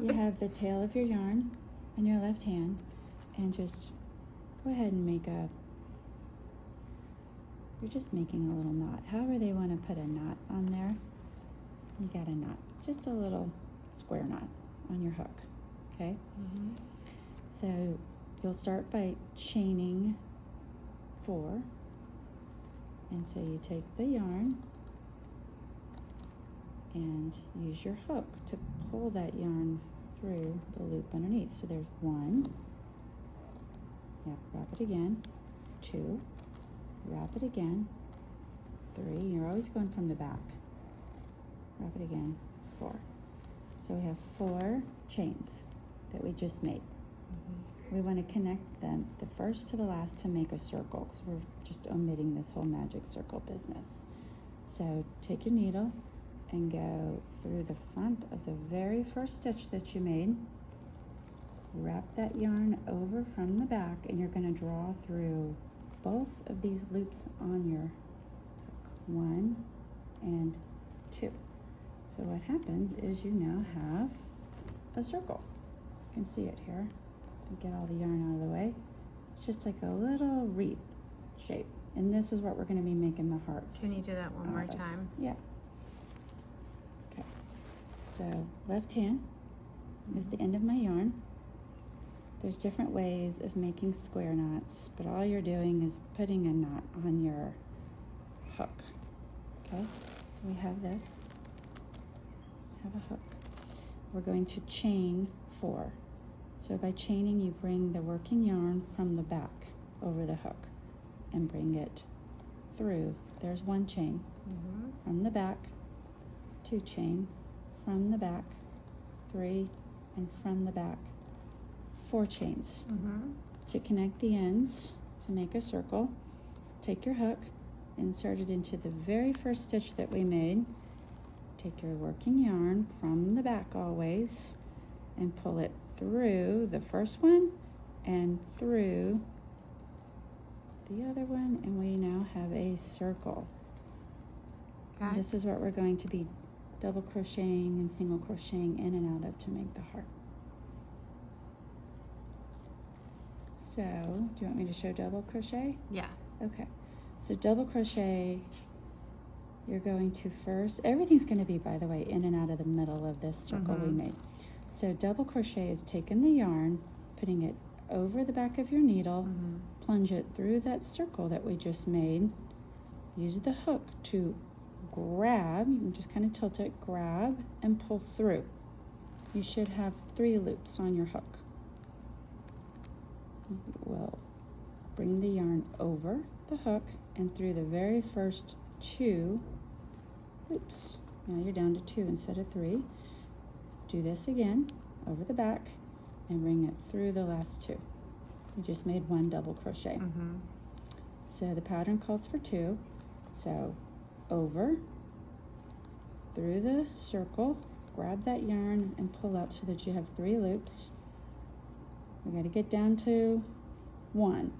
You have the tail of your yarn on your left hand, and just go ahead and you're just making a little knot. However they want to put a knot on there, you got a knot. Just a little square knot on your hook, okay? So you'll start by chaining 4. And so you take the yarn and use your hook to pull that yarn through the loop underneath. So there's 1, yeah, wrap it again, 2, wrap it again, 3, you're always going from the back, wrap it again, 4. So we have 4 chains that we just made. We want to connect them, the first to the last, to make a circle, because we're just omitting this whole magic circle business. So take your needle and go through the front of the very first stitch that you made. Wrap that yarn over from the back, and you're going to draw through both of these loops on your hook, 1 and 2. So what happens is you now have a circle. You can see it here. Get all the yarn out of the way. It's just like a little wreath shape, and this is what we're going to be making the hearts. Can you do that one more time? Yeah. Okay. So left hand is the end of my yarn. There's different ways of making square knots, but all you're doing is putting a knot on your hook. Okay. So we have this. We have a hook. We're going to chain 4. So by chaining, you bring the working yarn from the back over the hook and bring it through. There's 1 chain from the back, 2 chain from the back, 3, and from the back, 4 chains. To connect the ends to make a circle, take your hook, insert it into the very first stitch that we made. Take your working yarn from the back always and pull it through the first one and through the other one, and we now have a circle. And this is what we're going to be double crocheting and single crocheting in and out of to make the heart. So, do you want me to show double crochet? Yeah. Okay. So double crochet, you're going to first, everything's going to be, by the way, in and out of the middle of this circle we made. So double crochet is taking the yarn, putting it over the back of your needle, plunge it through that circle that we just made, use the hook to grab, you can just kind of tilt it, grab and pull through. You should have 3 loops on your hook. You will bring the yarn over the hook and through the very first 2 loops. Now you're down to 2 instead of 3. Do this again over the back and bring it through the last 2. You just made 1 double crochet. So the pattern calls for 2. So over, through the circle, grab that yarn and pull up so that you have 3 loops. We got to get down to 1,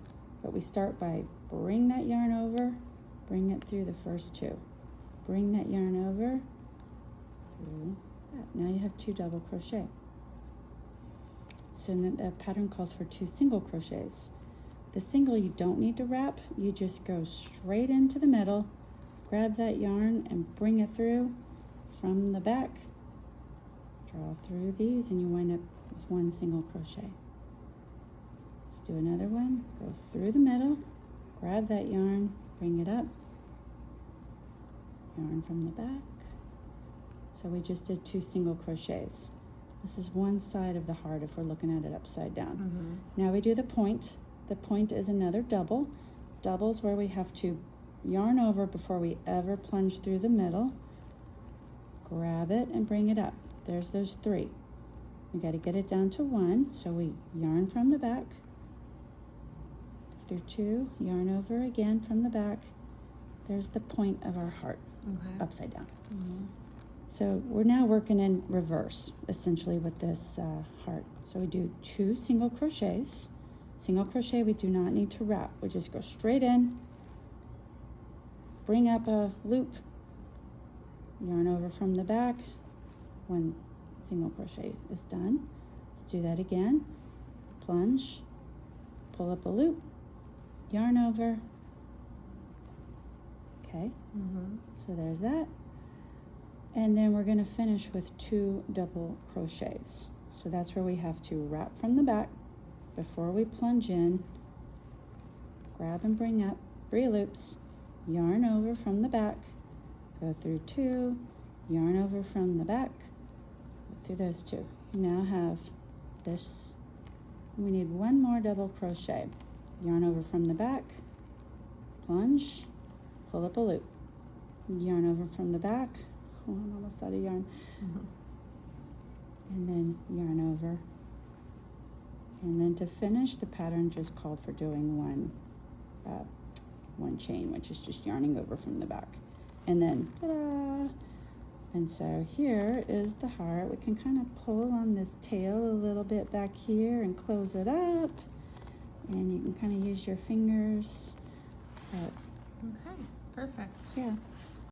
but we start by bring that yarn over, bring it through the first 2. Bring that yarn over, through that. Now you have 2 double crochet. So the pattern calls for 2 single crochets. The single you don't need to wrap, you just go straight into the middle, grab that yarn and bring it through from the back, draw through these, and you wind up with 1 single crochet. Let's do another one. Go through the middle, grab that yarn, bring it up, yarn from the back. So we just did 2 single crochets. This is one side of the heart if we're looking at it upside down. Now we do the point. The point is another double. Doubles where we have to yarn over before we ever plunge through the middle. Grab it and bring it up. There's those 3. We got to get it down to 1. So we yarn from the back. After 2, yarn over again from the back. There's the point of our heart, upside down. So we're now working in reverse, essentially, with this heart. So we do 2 single crochets. Single crochet, we do not need to wrap. We just go straight in, bring up a loop, yarn over from the back, 1 single crochet is done. Let's do that again. Plunge, pull up a loop, yarn over. Okay, so there's that. And then we're going to finish with 2 double crochets. So that's where we have to wrap from the back before we plunge in, grab and bring up 3 loops, yarn over from the back, go through 2, yarn over from the back, go through those 2. You now have this. We need 1 more double crochet. Yarn over from the back, plunge, pull up a loop, yarn over from the back. Oh, I'm almost out of yarn. And then yarn over. And then to finish, the pattern just called for doing one chain, which is just yarning over from the back. And then, ta-da! And so here is the heart. We can kind of pull on this tail a little bit back here and close it up. And you can kind of use your fingers. But, okay, perfect. yeah.